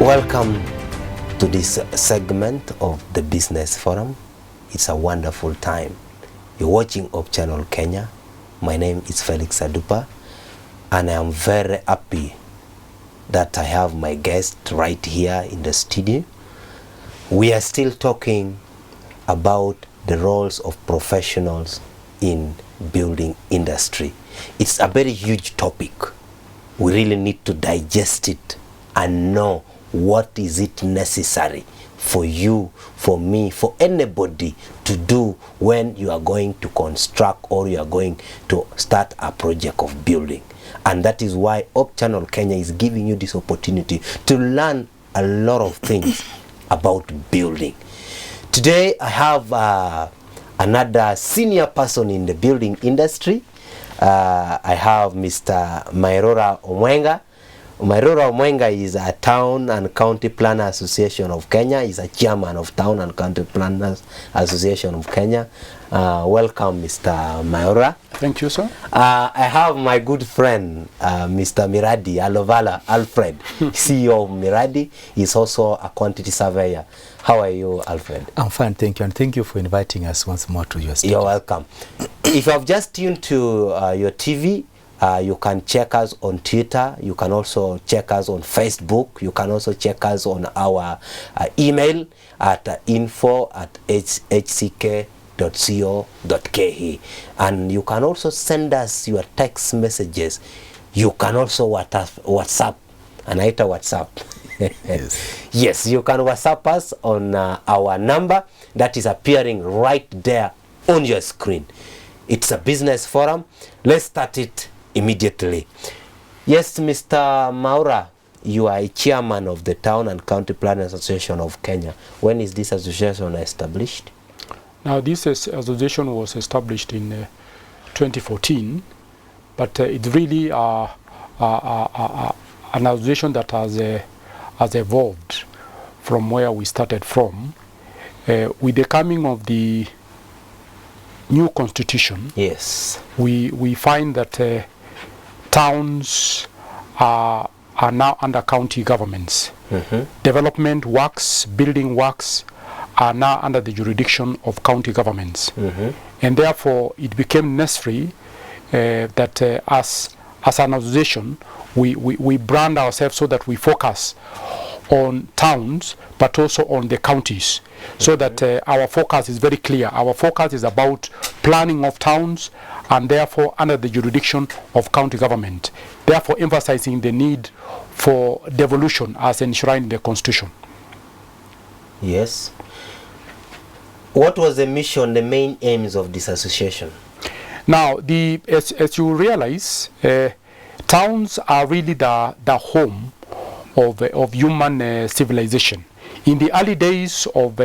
Welcome to this segment of the Business Forum. It's a wonderful time. You're watching Op Channel Kenya. My name is Felix Adupa, and I am very happy that I have my guest right here in the studio. We are still talking about the roles of professionals in building industry. It's a very huge topic. We really need to digest it and know what is it necessary for you, for me, for anybody to do when you are going to construct or you are going to start a project of building. And that is why Op Channel Kenya is giving you this opportunity to learn a lot of things about building. Today I have another senior person in the building industry. I have Mr. Mairora Omwenga. Mairora Omwenga is a Town and County Planner Association of Kenya. He's a chairman of Town and County Planners Association of Kenya. Welcome, Mr. Mairora. Thank you, sir. I have my good friend, Mr. Miradi Alovala Alfred, CEO of Miradi. He's also a quantity surveyor. How are you, Alfred? I'm fine, thank you, and thank you for inviting us once more to your studio. You're welcome. If you have just tuned to your TV, you can check us on Twitter. You can also check us on Facebook. You can also check us on our email at info@hck.co.ke. And you can also send us your text messages. You can also WhatsApp. Anaita WhatsApp. Yes. Yes, you can WhatsApp us on our number that is appearing right there on your screen. It's a business forum. Let's start it immediately. Yes, Mr. Maura, you are a chairman of the Town and County Planners Association of Kenya. When is this association established? Now, this association was established in 2014, but it's really an association that has evolved from where we started from. With the coming of the new constitution, yes, we find that towns are now under county governments. Development works, building works are now under the jurisdiction of county governments. And therefore it became necessary that as an association we brand ourselves so that we focus on towns but also on the counties, so that our focus is very clear. Our focus is about planning of towns and therefore under the jurisdiction of county government, therefore emphasizing the need for devolution as enshrined in the constitution. Yes. What was the mission, the main aims of this association? Now, as you realize, towns are really the home of human civilization. In the early days of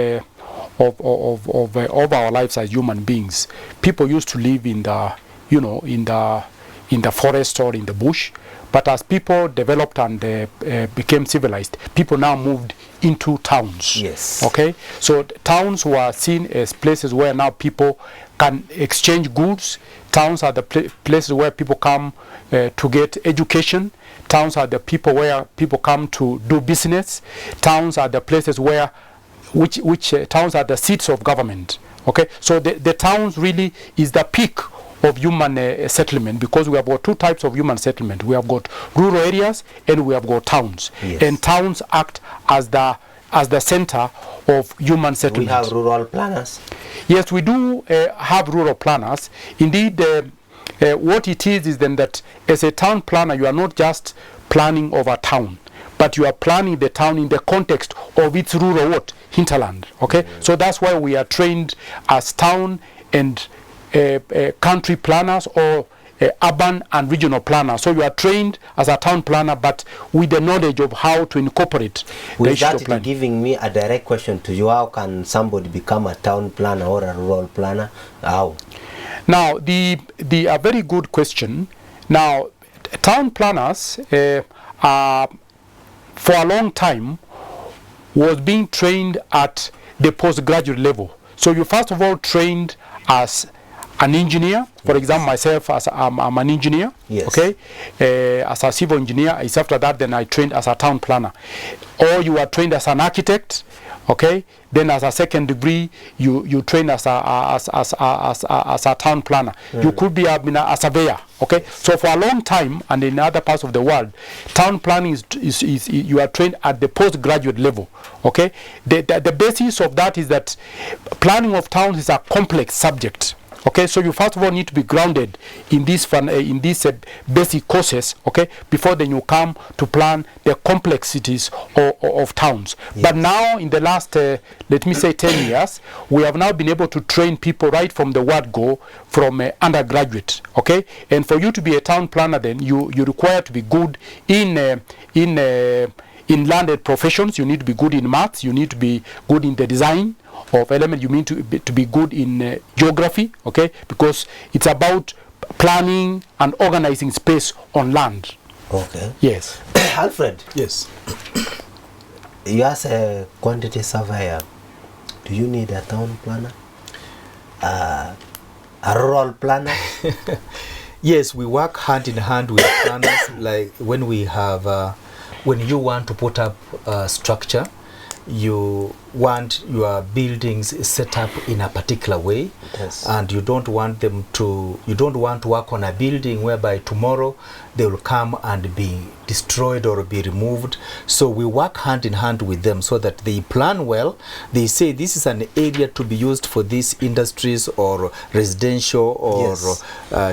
our lives as human beings, people used to live in the forest or in the bush. But as people developed and became civilized, people now moved into towns. Yes. Okay. So towns were seen as places where now people can exchange goods. Towns are the places where people come to get education. Towns are the people where people come to do business. Towns are the places where which towns are the seats of government. Okay. So the towns really is the peak of human settlement, because we have got two types of human settlement. We have got rural areas and we have got towns. Yes. And towns act as the center of human settlement. We have rural planners. Yes, we do have rural planners. Indeed, what it is then that as a town planner, you are not just planning of a town, but you are planning the town in the context of its rural hinterland. Okay, so that's why we are trained as town and country planners or urban and regional planners. So you are trained as a town planner, but with the knowledge of how to incorporate the With issue that, of planning. giving me a direct question to you: how can somebody become a town planner or a rural planner? How? Now, a very good question. Now, town planners are, for a long time, was being trained at the postgraduate level. So you first of all trained as an engineer. For example, myself, as I'm an engineer. Yes. Okay. As a civil engineer, it's after that then I trained as a town planner. Or you are trained as an architect. Okay. Then as a second degree, you train as a town planner. You could be a surveyor. Okay. So for a long time, and in other parts of the world, town planning is you are trained at the postgraduate level. Okay. The basis of that is that planning of towns is a complex subject. Okay, so you first of all need to be grounded in these basic courses, okay, before then you come to plan the complexities of towns. Yes. But now in the last, let me say 10 years, we have now been able to train people right from the word go, from undergraduate, okay? And for you to be a town planner then, you require to be good in landed professions. You need to be good in maths, you need to be good in the design of element, you mean to be good in geography, okay, because it's about planning and organizing space on land. Okay. Yes. Alfred. Yes. You as a quantity surveyor, do you need a town planner? A rural planner? Yes, we work hand in hand with planners. Like when we have, when you want to put up a structure, you want your buildings set up in a particular way. Yes. And you don't want to work on a building whereby tomorrow they will come and be destroyed or be removed. So we work hand in hand with them so that they plan well. They say this is an area to be used for these industries or residential or yes.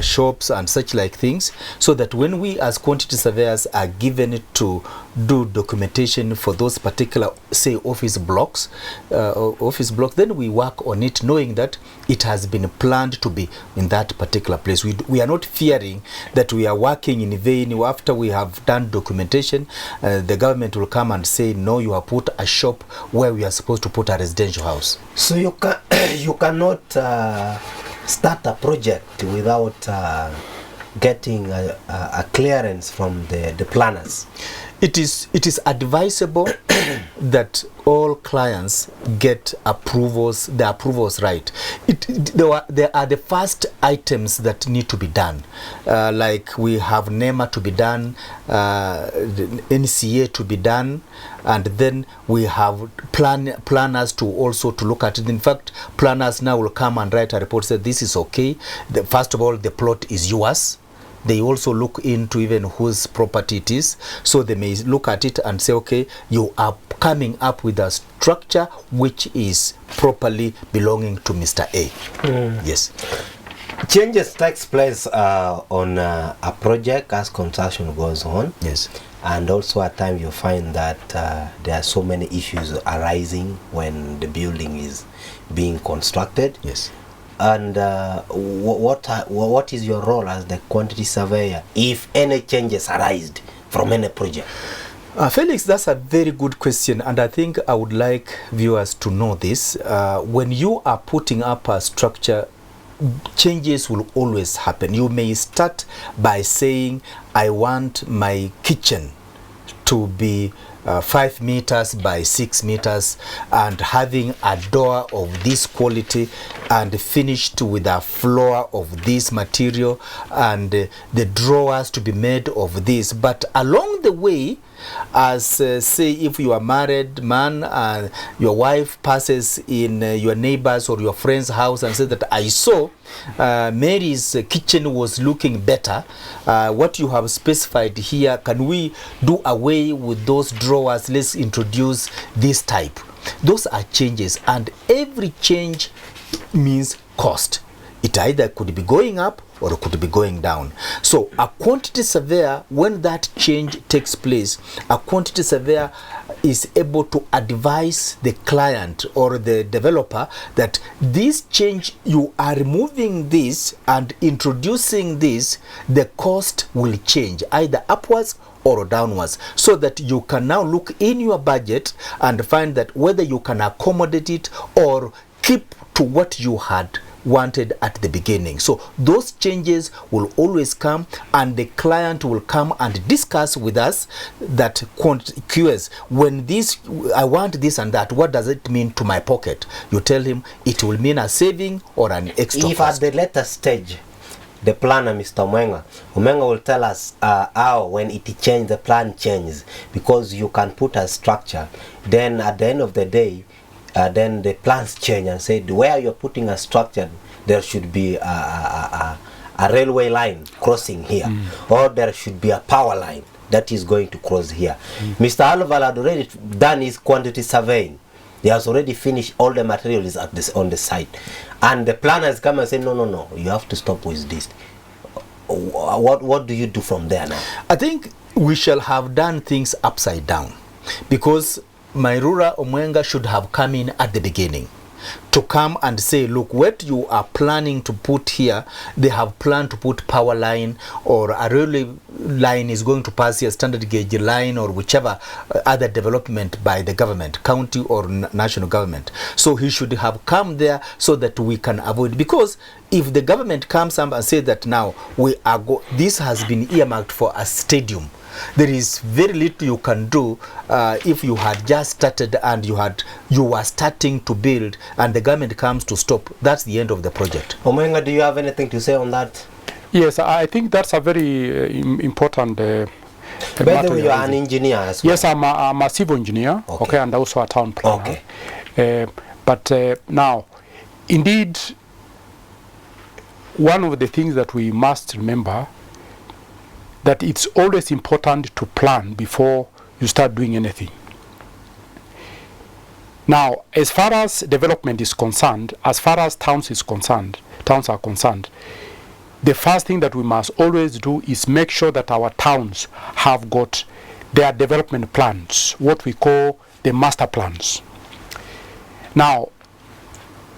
Shops and such like things, so that when we as quantity surveyors are given to do documentation for those particular, say, office blocks, then we work on it knowing that it has been planned to be in that particular place. We are not fearing that we are working in vain. After we have done documentation, the government will come and say, no, you have put a shop where we are supposed to put a residential house. So you cannot start a project without getting a clearance from the planners. It is advisable that all clients get approvals, the approvals right. There are the first items that need to be done. Like we have NEMA to be done, the NCA to be done, and then we have planners to also to look at it. In fact, planners now will come and write a report, say this is okay. First of all, the plot is yours. They also look into even whose property it is, so they may look at it and say, okay, you are coming up with a structure which is properly belonging to Mr. A. Yes. Changes takes place on a project as construction goes on. Yes. And also at times you find that there are so many issues arising when the building is being constructed. Yes. And what is your role as the quantity surveyor if any changes arise from any project? Felix, that's a very good question, and I think I would like viewers to know this. When you are putting up a structure, changes will always happen. You may start by saying, I want my kitchen to be 5 meters by 6 meters and having a door of this quality and finished with a floor of this material and the drawers to be made of this. But along the way, as say if you are married man and your wife passes in your neighbor's or your friend's house and says that I saw Mary's kitchen was looking better, what you have specified here, can we do away with those drawers? Let's introduce this type. Those are changes, and every change means cost. It either could be going up or it could be going down. So a quantity surveyor, when that change takes place, a quantity surveyor is able to advise the client or the developer that this change, you are removing this and introducing this, the cost will change either upwards or downwards, so that you can now look in your budget and find that whether you can accommodate it or keep to what you had wanted at the beginning. So those changes will always come, and the client will come and discuss with us that QS, when this, I want this and that, what does it mean to my pocket? You tell him it will mean a saving or an extra If cost. at the later stage, the planner, Mr. Mwenga will tell us how, when it changes, the plan changes, because you can put a structure. Then at the end of the day, then the plans change and say where you're putting a structure, there should be a railway line crossing here, or there should be a power line that is going to cross here. Mr. Alval had already done his quantity surveying. He has already finished all the materials at this on the site, and the planners come and say, no, you have to stop with this. What do you do from there now? I think we shall have done things upside down, because Mairura Omwenga should have come in at the beginning to come and say, look, what you are planning to put here, they have planned to put power line, or a railway line is going to pass here, standard gauge line, or whichever other development by the government, county or national government. So he should have come there so that we can avoid, because if the government comes up and says that now we are this has been earmarked for a stadium, there is very little you can do if you had just started and you were starting to build and the government comes to stop. That's the end of the project. Omwenga, do you have anything to say on that? Yes, I think that's a very important By the way, you are an engineer as well. Yes, I'm a civil engineer, okay, and also a town planner. Okay. But now, indeed, one of the things that we must remember, that it's always important to plan before you start doing anything. Now, as far as development is concerned, as far as towns are concerned, the first thing that we must always do is make sure that our towns have got their development plans, what we call the master plans. Now,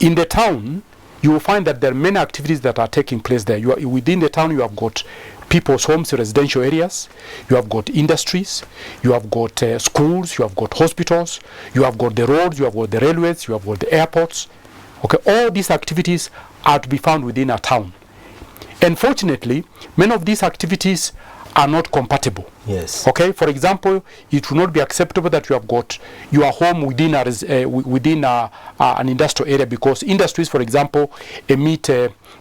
in the town, you will find that there are many activities that are taking place there. Within the town, you have got people's homes, residential areas, you have got industries, you have got schools, you have got hospitals, you have got the roads, you have got the railways, you have got the airports. Okay, all these activities are to be found within a town. Unfortunately, many of these activities are not compatible. Yes. Okay. For example, it will not be acceptable that you have got your home within an industrial area, because industries, for example, emit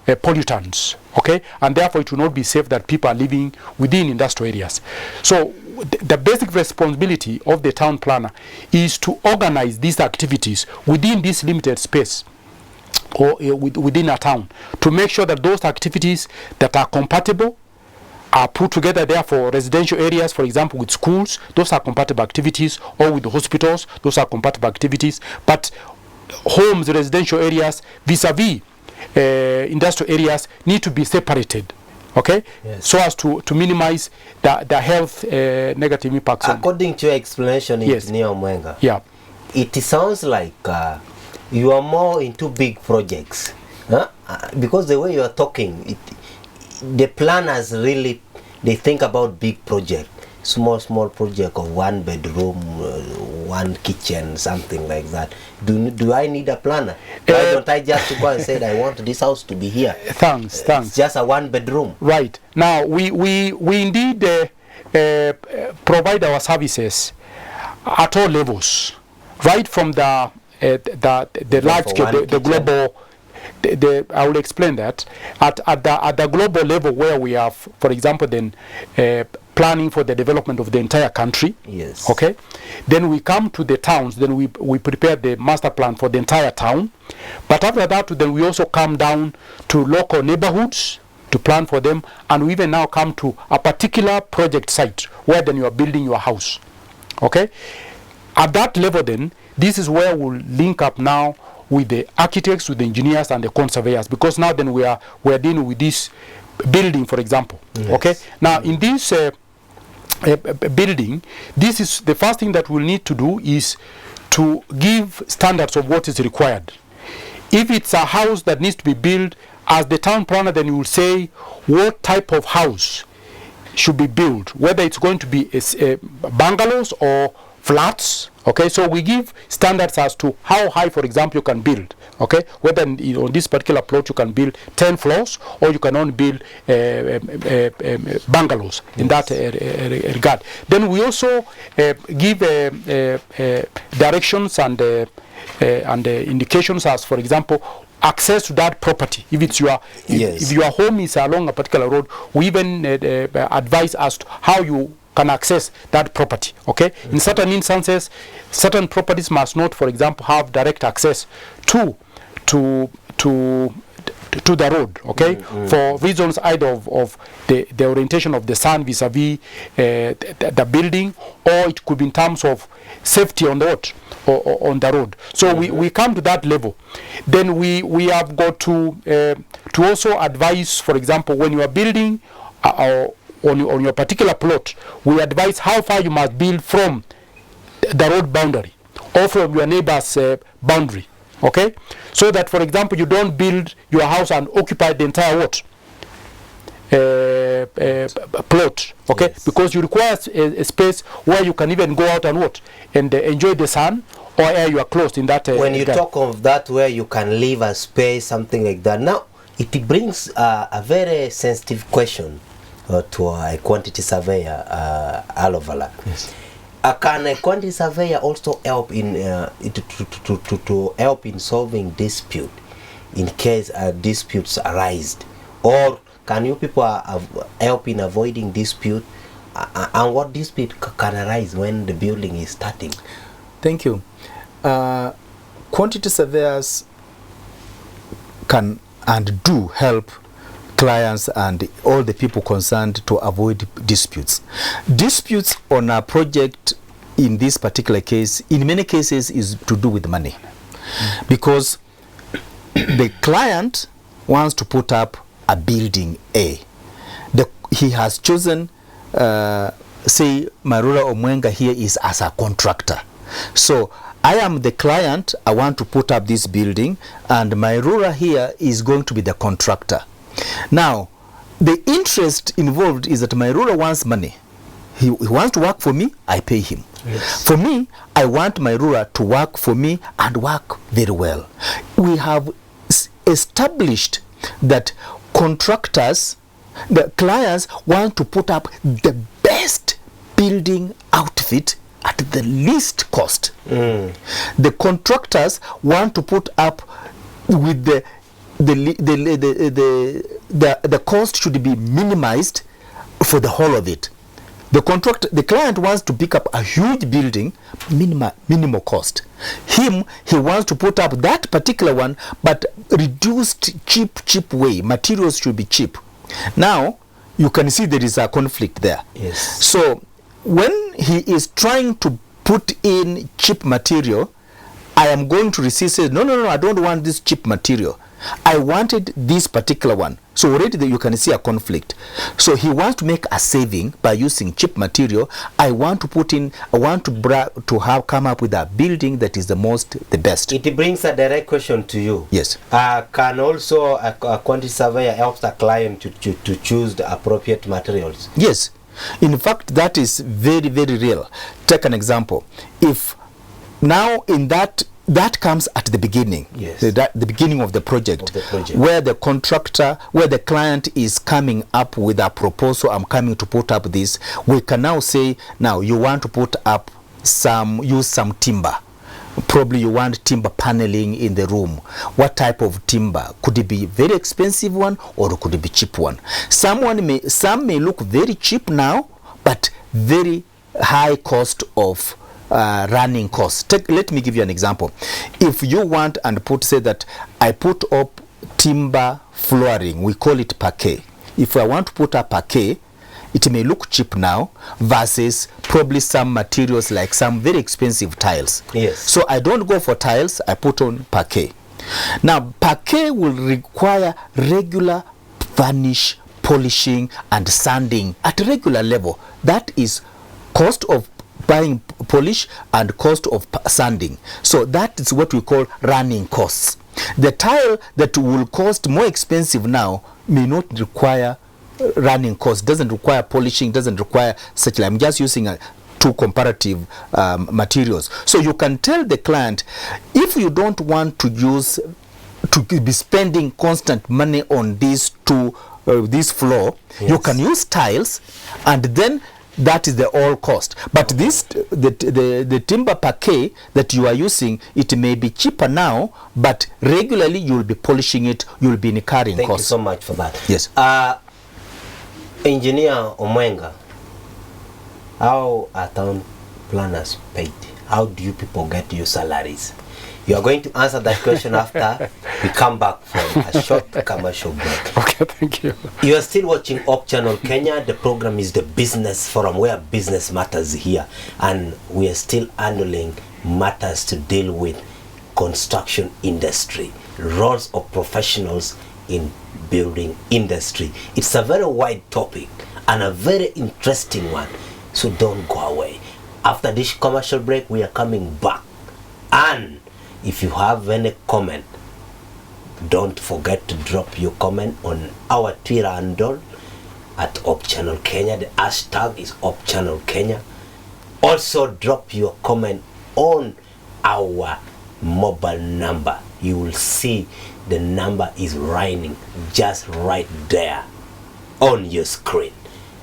pollutants. Okay, and therefore it will not be safe that people are living within industrial areas. So the basic responsibility of the town planner is to organize these activities within this limited space, or within a town, to make sure that those activities that are compatible are put together there. For residential areas, for example, with schools, those are compatible activities, or with the hospitals, those are compatible activities. But homes, residential areas, vis-a-vis industrial areas need to be separated, okay? Yes. So as to minimize the health negative impacts. According to your explanation, Yes. Engineer Omwenga, Yeah. it sounds like you are more into big projects, huh? Because the way you are talking, the planners really, they think about big project, small project of 1 bedroom, 1 kitchen, something like that. Do I need a planner? Why don't I just go and say I want this house to be here? Thanks. It's just a 1 bedroom. Right. Now we indeed provide our services at all levels, right from the large scale, the global. I will explain that at the global level, where we have, for example, then planning for the development of the entire country. Yes. Okay. Then we come to the towns. Then we prepare the master plan for the entire town. But after that, then we also come down to local neighborhoods to plan for them, and we even now come to a particular project site where then you are building your house. Okay. At that level, then this is where we'll link up now with the architects, with the engineers, and the surveyors, because now then we are dealing with this building, for example. Yes. Okay. Now in this building, this is the first thing that we'll need to do is to give standards of what is required. If it's a house that needs to be built, as the town planner, then you will say what type of house should be built, whether it's going to be bungalows or flats. Okay, so we give standards as to how high, for example, you can build. Okay, whether on this particular plot you can build 10 floors or you can only build bungalows in that regard. Then we also give directions and indications as, for example, access to that property. If it's if your home is along a particular road, we even advise as to how you can access that property. Okay, in certain instances, certain properties must not, for example, have direct access to the road. Okay, for reasons either of the orientation of the sun vis-a-vis the building, or it could be in terms of safety on the road or on the road. So we come to that level. Then we have got to also advise, for example, when you are building on your particular plot, we advise how far you must build from the road boundary or from your neighbor's boundary. Okay, so that, for example, you don't build your house and occupy the entire plot. Okay, yes. Because you require a space where you can even go out and enjoy the sun or air you are close in that. When you talk of that, where you can leave a space, something like that. Now, it brings a very sensitive question to a quantity surveyor, Alovala. Yes. Can a quantity surveyor also help in to help in solving dispute in case disputes arise, or can you people help in avoiding dispute, and what dispute can arise when the building is starting? Thank you. Quantity surveyors can and do help clients and all the people concerned to avoid disputes. Disputes on a project in this particular case, in many cases, is to do with money. Because the client wants to put up a building A. He has chosen, say, Marura Omwenga here is as a contractor. So I am the client, I want to put up this building, and Marura here is going to be the contractor. Now, the interest involved is that Marura wants money. He wants to work for me, I pay him. Yes. For me, I want Marura to work for me and work very well. We have established that contractors, the clients want to put up the best building outfit at the least cost. The contractors want to put up with the cost should be minimized for the whole of it. The client wants to pick up a huge building, minimal cost. He wants to put up that particular one, but reduced cheap way. Materials should be cheap. Now, you can see there is a conflict there. Yes. So, when he is trying to put in cheap material, I am going to resist, say, no, I don't want this cheap material. I wanted this particular one. So already you can see a conflict. So he wants to make a saving by using cheap material. I want to come up with a building that is the best. It brings a direct question to you. Yes. Can also a quantity surveyor help the client to choose the appropriate materials? Yes. In fact, that is very, very real. Take an example. If now in that comes at the beginning, yes. the beginning of the project, where the contractor, where the client is coming up with a proposal, I'm coming to put up this, we can now say, now you want to put up use some timber. Probably you want timber paneling in the room. What type of timber? Could it be very expensive one, or could it be cheap one? Some may look very cheap now, but very high cost of running costs. Let me give you an example. If you want and say that I put up timber flooring, we call it parquet. If I want to put up parquet, it may look cheap now versus probably some materials like some very expensive tiles. Yes. So I don't go for tiles, I put on parquet. Now parquet will require regular varnish, polishing and sanding at a regular level. That is cost of buying polish and cost of sanding. So that is what we call running costs. The tile that will cost more expensive now may not require running costs, doesn't require polishing, doesn't require such. I'm just using two comparative materials. So you can tell the client, if you don't want to be spending constant money on these two, this floor, Yes. you can use tiles, and then that is the all cost. But this, the timber parquet that you are using, it may be cheaper now, but regularly you will be polishing it, you will be incurring Thank costs. you so much for that. Yes. Engineer Omwenga, how are town planners paid? How do you people get your salaries? You are going to answer that question after we come back from a short commercial break. Okay, thank you. You are still watching Up Channel Kenya. The program is the Business Forum, where business matters here, and we are still handling matters to deal with construction industry, roles of professionals in building industry. It's a very wide topic and a very interesting one, so don't go away. After this commercial break, we are coming back, and if you have any comment, don't forget to drop your comment on our Twitter handle at Up Channel Kenya. The hashtag is Up Channel Kenya. Also drop your comment on our mobile number. You will see the number is running just right there on your screen.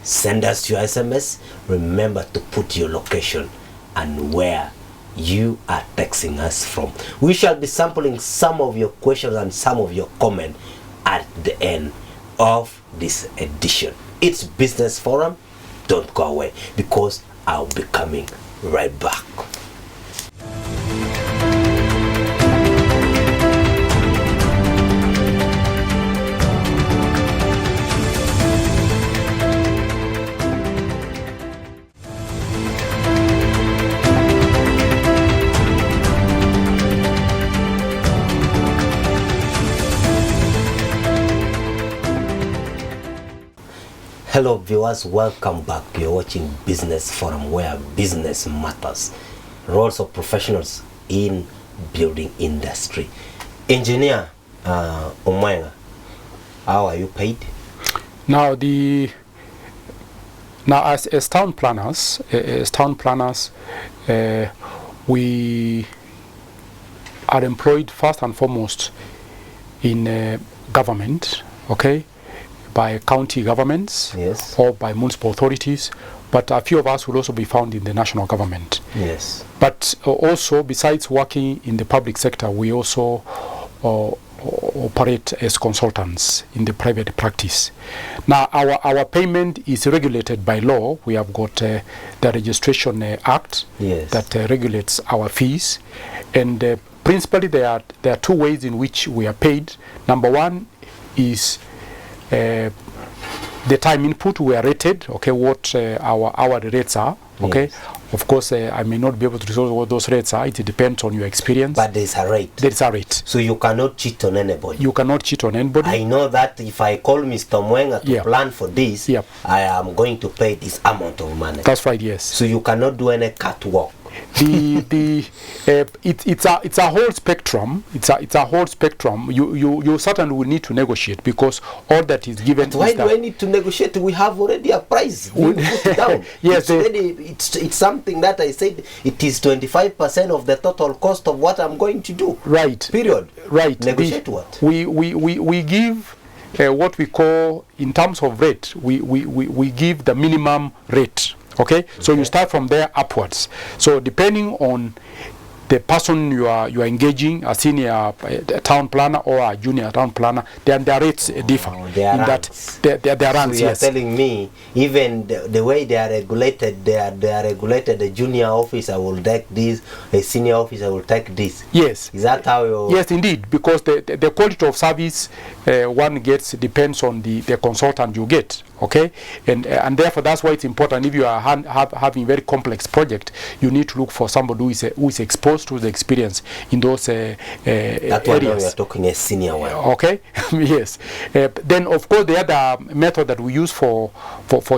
Send us your SMS. Remember to put your location and where you are texting us from. We shall be sampling some of your questions and some of your comments at the end of this edition. It's Business Forum. Don't go away, because I'll be coming right back. Hello viewers, welcome back. You're watching Business Forum, where business matters. Roles of professionals in building industry. Engineer Omwenga, how are you paid? Now as town planners, we are employed first and foremost in government, okay, by county governments, Yes. or by municipal authorities, but a few of us will also be found in the national government. Yes. But also, besides working in the public sector, we also operate as consultants in the private practice. Now, our payment is regulated by law. We have got the Registration Act, Yes. that regulates our fees, and principally there are two ways in which we are paid. Number one is the time input. We are rated, okay, what our hourly rates are, okay. Yes. Of course, I may not be able to disclose what those rates are. It depends on your experience. But there's a rate. There is a rate. So you cannot cheat on anybody. You cannot cheat on anybody. I know that if I call Mr. Mwenga to Yeah. plan for this, Yep. I am going to pay this amount of money. That's right. Yes. So you cannot do any catwalk. It's a whole spectrum. It's a whole spectrum. You certainly will need to negotiate, because all that is given. Why is do I need to negotiate? We have already a price. We put it down. Yes, it's something that I said. It is 25% of the total cost of what I'm going to do. Right. Period. Right. Negotiate what? We give what we call, in terms of rate, we give the minimum rate. Okay, so you start from there upwards. So depending on the person you are engaging, a senior town planner or a junior town planner, then their rates differ. Their in ranks. that their ranks, So you are yes. telling me, even the way they are regulated, they are regulated. A junior officer will take this, a senior officer will take this. Yes. Is that how you? Yes, indeed, because the quality of service one gets depends on the consultant you get. Okay, and therefore that's why it's important. If you are having very complex project, you need to look for somebody who is exposed to the experience in those That one areas. we are talking a senior one. Okay, yes. Then of course the other method that we use for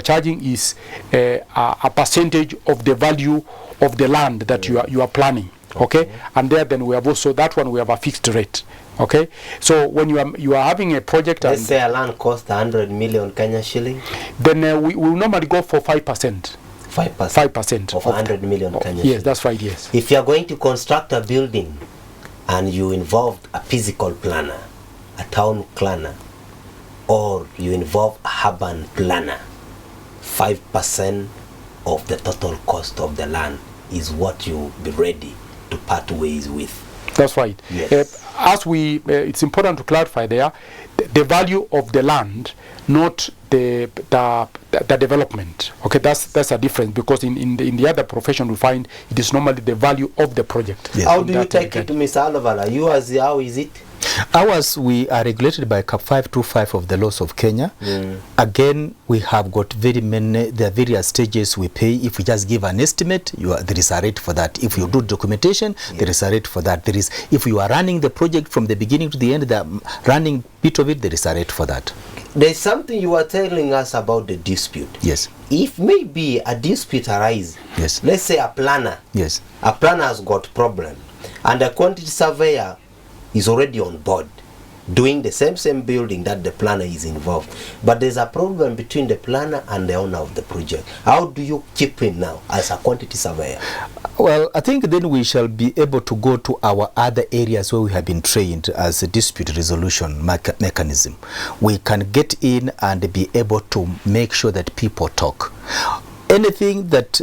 charging is a percentage of the value of the land that you are planning. Okay, and then we have also that one, we have a fixed rate. Okay, so when you are having a project, Let's and say a land cost 100 million Kenya shilling. then we will normally go for 5%. 5% of 100 million Kenya. Yes, that's right, yes. If you are going to construct a building and you involve a physical planner, a town planner, or you involve a urban planner, 5% of the total cost of the land is what you'll be ready to part ways with. That's right. Yes. It's important to clarify there, the value of the land, not the development. Okay, that's a difference, because in the other profession we find it is normally the value of the project. Yes. How do you take it, Mr. Alavala? How is it? Ours, we are regulated by Cap 525 of the laws of Kenya. Again, we have got there are various stages we pay. If we just give an estimate, there is a rate for that. If you do documentation, there is a rate for that. If you are running the project from the beginning to the end, the running bit of it, there is a rate for that. There's something you were telling us about the dispute. Yes. If maybe a dispute arises, yes, let's say a planner, yes, a planner has got problem, and a quantity surveyor is already on board doing the same building that the planner is involved, but there's a problem between the planner and the owner of the project. How do you chip in now as a quantity surveyor? Well, I think then we shall be able to go to our other areas where we have been trained as a dispute resolution mechanism. We can get in and be able to make sure that people talk. Anything that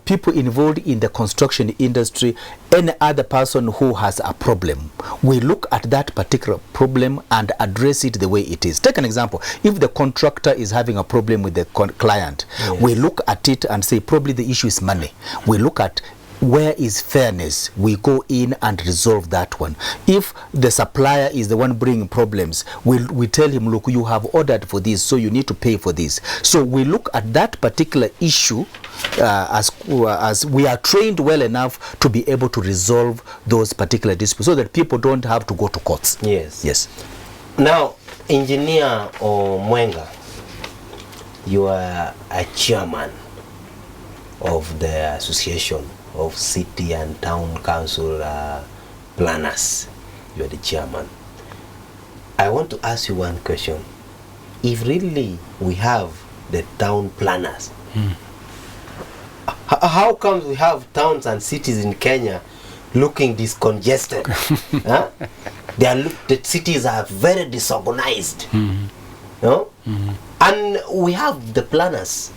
people involved in the construction industry, any other person who has a problem, we look at that particular problem and address it the way it is. Take an example. If the contractor is having a problem with the client, yes, we look at it and say probably the issue is money. We look at where is fairness, we go in and resolve that one. If the supplier is the one bringing problems, we tell him, look, you have ordered for this, so you need to pay for this. So we look at that particular issue as we are trained well enough to be able to resolve those particular disputes, so that people don't have to go to courts. Yes. Yes. Now, Engineer Mwenga, you are a chairman of the Association of City and Town Council Planners. You are the chairman. I want to ask you one question. If really we have the town planners, how come we have towns and cities in Kenya looking discongested? Huh? The cities are very disorganized. No? And we have the planners.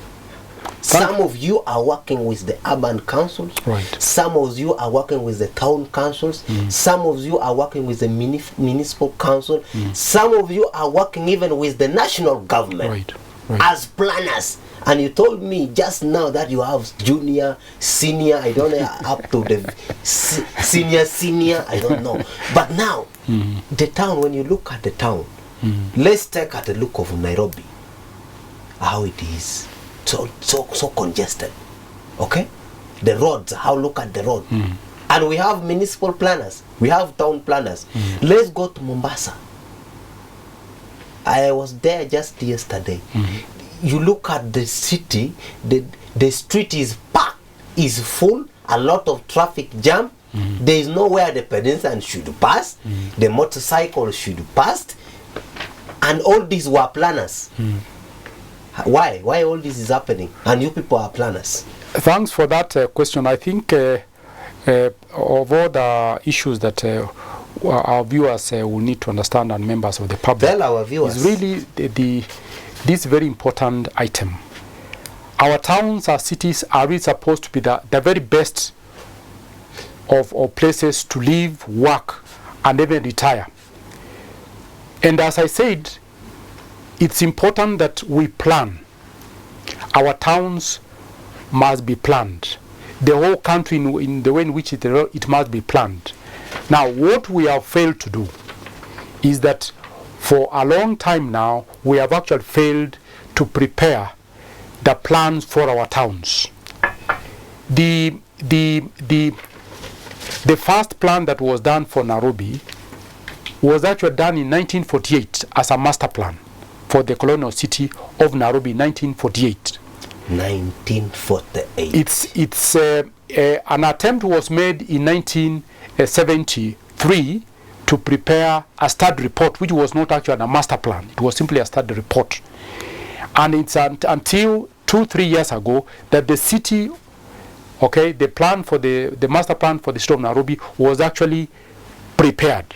Some of you are working with the urban councils. Right. Some of you are working with the town councils. Some of you are working with the municipal council. Some of you are working even with the national government as planners. And you told me just now that you have junior, senior, I don't know, up to the senior, I don't know. But now, the town, when you look at the town, let's take at the look of Nairobi, how it is. So congested. Okay? The roads, look at the road. And we have municipal planners. We have town planners. Let's go to Mombasa. I was there just yesterday. You look at the city, the street is packed, is full, a lot of traffic jam. There is nowhere the pedestrian should pass, the motorcycle should pass, and all these were planners. Why all this is happening and you people are planners? Thanks for that question. I think of all the issues that our viewers will need to understand, and members of the public, tell our viewers, is really this very important item. Our towns, our cities are really supposed to be the very best of places to live, work, and even retire. And as I said, it's important that we plan. Our towns must be planned. The whole country, in the way in which it must be planned. Now, what we have failed to do is that for a long time now, we have actually failed to prepare the plans for our towns. The first plan that was done for Nairobi was actually done in 1948 as a master plan for the colonial city of Nairobi, 1948. 1948. It's an attempt was made in 1973 to prepare a study report, which was not actually a master plan. It was simply a study report. And it's until 2-3 years ago that the city, okay, the plan for the master plan for the city of Nairobi was actually prepared.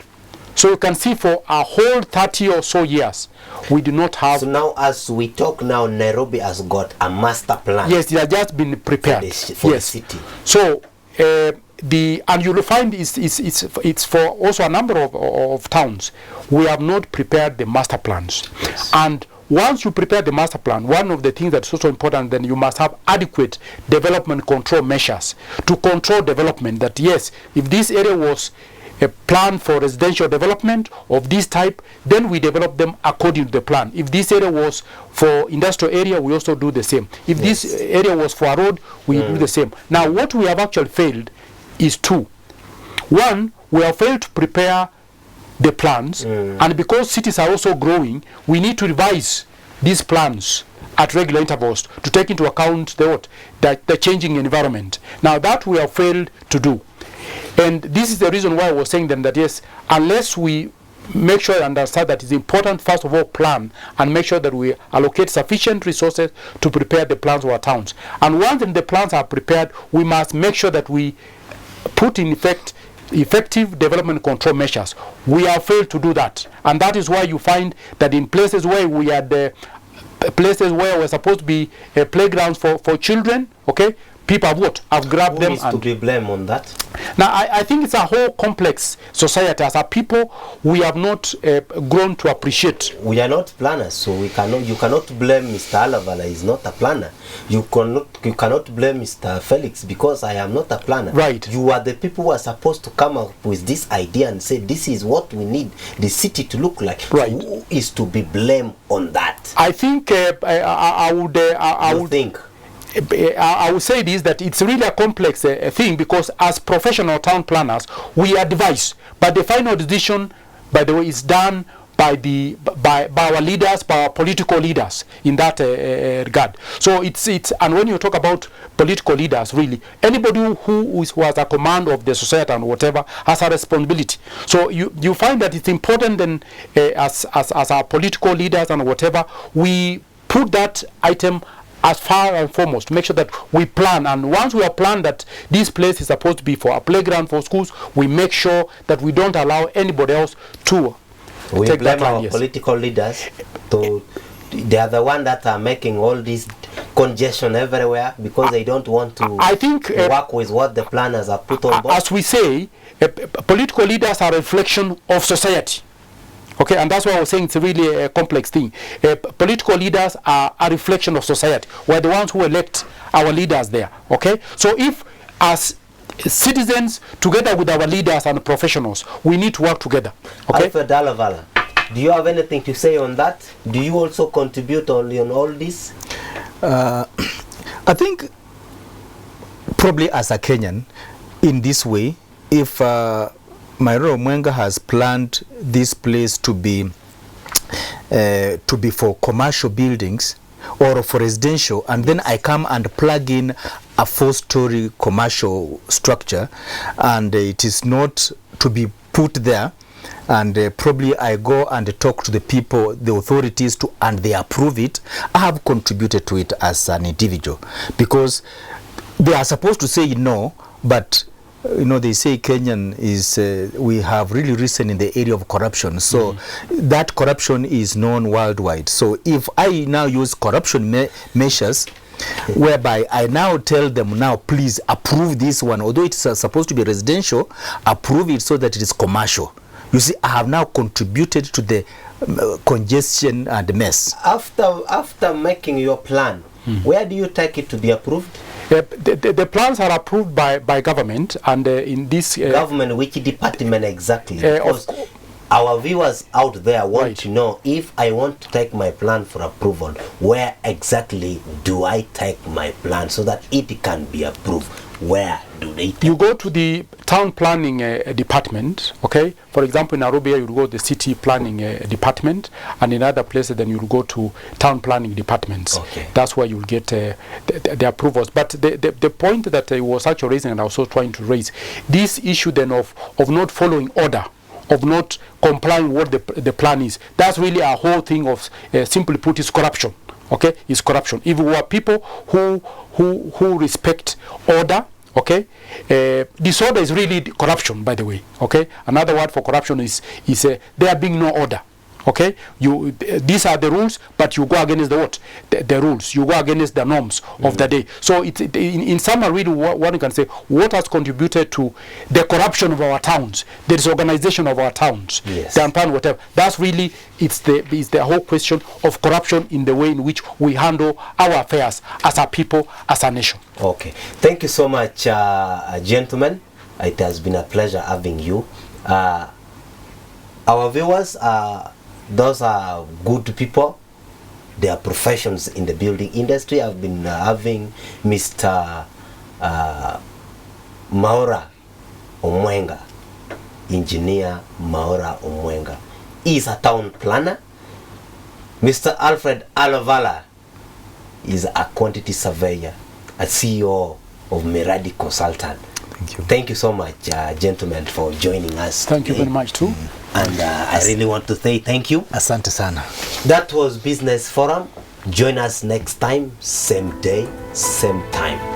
So you can see for a whole 30 or so years, we do not have. So now, as we talk now, Nairobi has got a master plan. Yes, it has just been prepared for the city. So and you will find it's for also a number of towns. We have not prepared the master plans. Yes. And once you prepare the master plan, one of the things that's also important, then you must have adequate development control measures to control development. That yes, if this area was a plan for residential development of this type, then we develop them according to the plan. If this area was for industrial area, we also do the same. If this area was for a road, we do the same. Now, what we have actually failed is two. One, we have failed to prepare the plans, and because cities are also growing, we need to revise these plans at regular intervals to take into account the changing environment. Now, that we have failed to do. And this is the reason why I was saying then that yes, unless we make sure and understand that it's important, first of all, plan and make sure that we allocate sufficient resources to prepare the plans of our towns. And once the plans are prepared, we must make sure that we put in effect effective development control measures. We have failed to do that. And that is why you find that in places where we had places where we're supposed to be playgrounds for children, okay, people have grabbed them. Who is to be blamed on that? Now, I think it's a whole complex society. As a people, we have not grown to appreciate. We are not planners, so you cannot blame Mr. Alavala. He's not a planner. You cannot blame Mr. Felix because I am not a planner. Right. You are the people who are supposed to come up with this idea and say this is what we need the city to look like. Right. So who is to be blamed on that? I think I would think. I would say this, that it's really a complex thing, because as professional town planners, we advise, but the final decision, by the way, is done by our leaders, by our political leaders in that regard. So it's and when you talk about political leaders, really anybody who has a command of the society and whatever has a responsibility. So you find that it's important then as our political leaders and whatever, we put that item as far and foremost to make sure that we plan. And once we have planned that this place is supposed to be for a playground for schools, we make sure that we don't allow anybody else to take blame that land. Our Yes. political leaders. They are the one that are making all this congestion everywhere because they don't want to work with what the planners have put on board. As we say, political leaders are a reflection of society. Okay, and that's why I was saying it's really a complex thing. Political leaders are a reflection of society. We're the ones who elect our leaders there. Okay, so if as citizens, together with our leaders and professionals, we need to work together. Okay. Alfred Alavala, do you have anything to say on that? Do you also contribute on all this? I think probably as a Kenyan, in this way, if Mairo Mwenga has planned this place to be for commercial buildings or for residential, and then I come and plug in a 4-story commercial structure, and it is not to be put there, and probably I go and talk to the people, the authorities, and they approve it, I have contributed to it as an individual, because they are supposed to say no, but you know, they say Kenyan is, we have really risen in the area of corruption. So that corruption is known worldwide. So if I now use corruption measures, whereby I now tell them now, please approve this one, although it's supposed to be residential, approve it so that it is commercial. You see, I have now contributed to the congestion and mess. After making your plan, where do you take it to be approved? The plans are approved by government, and in this government, which department exactly? Because our viewers out there want to know, if I want to take my plan for approval, where exactly do I take my plan so that it can be approved? Where do they take You go to the town planning department, okay? For example, in Nairobi, you will go to the city planning department, and in other places, then you will go to town planning departments. Okay. That's where you will get the approvals. But the point that I was actually raising, and I was also trying to raise, this issue then of not following order, of not complying with what the plan is, that's really a whole thing of, simply put, is corruption. okay, is corruption. If we are people who respect order, okay, disorder is really corruption, by the way, okay. Another word for corruption is there being no order. Okay, these are the rules, but you go against the what? The rules. You go against the norms of the day. So in summary, really, one can say what has contributed to the corruption of our towns, the disorganization of our towns, yes, the unplanned whatever. That's really it's the whole question of corruption in the way in which we handle our affairs as a people, as a nation. Okay, thank you so much, gentlemen. It has been a pleasure having you. Our viewers those are good people. They are professions in the building industry. I've been having Mr. Maura Omwenga, engineer Maura Omwenga. He is a town planner. Mr. Alfred Alavala is a quantity surveyor, a CEO of Miradi Consultant. Thank you. Thank you so much, gentlemen, for joining us. Thank you very much too. And I really want to say thank you. Asante sana. That was Business Forum. Join us next time, same day, same time.